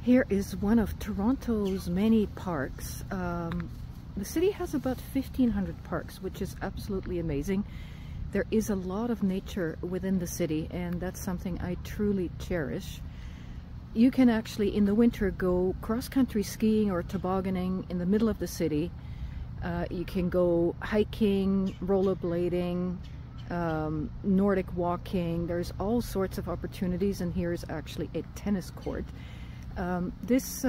Here is one of Toronto's many parks. The city has about 1,500 parks, which is absolutely amazing. There is a lot of nature within the city, and that's something I truly cherish. You can actually in the winter go cross-country skiing or tobogganing in the middle of the city. You can go hiking, rollerblading, Nordic walking. There's all sorts of opportunities, and here is actually a tennis court. This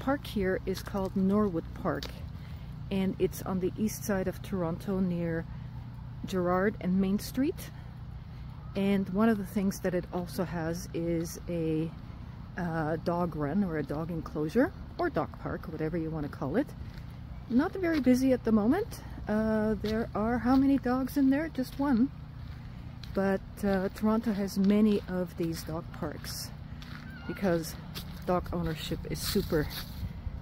park here is called Norwood Park, and it's on the east side of Toronto near Gerrard and Main Street. And one of the things that it also has is a dog run, or a dog enclosure, or dog park, whatever you want to call it. Not very busy at the moment. There are how many dogs in there? Just one. But Toronto has many of these dog parks because dog ownership is super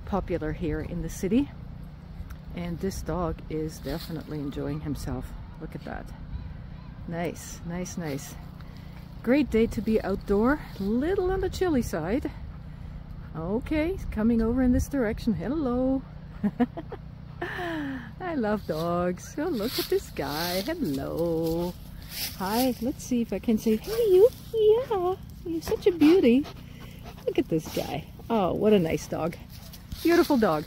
popular here in the city. And this dog is definitely enjoying himself. Look at that. Nice, nice, nice. Great day to be outdoor. Little on the chilly side. Okay, he's coming over in this direction. Hello. I love dogs. Oh, look at this guy. Hello. Hi. Let's see if I can say, hey, you. Yeah, you're such a beauty. Look at this guy. Oh, what a nice dog. Beautiful dog.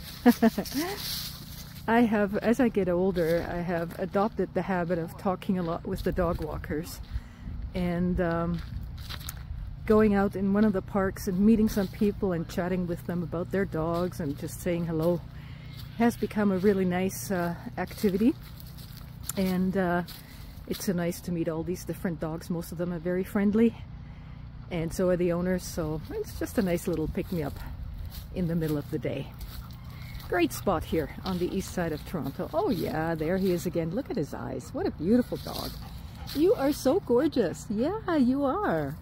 I have, as I get older, I have adopted the habit of talking a lot with the dog walkers, and going out in one of the parks and meeting some people and chatting with them about their dogs and just saying hello has become a really nice activity. And it's so nice to meet all these different dogs. Most of them are very friendly, and so are the owners, so it's just a nice little pick-me-up in the middle of the day. Great spot here on the east side of Toronto. Oh yeah, there he is again. Look at his eyes. What a beautiful dog. You are so gorgeous. Yeah, you are.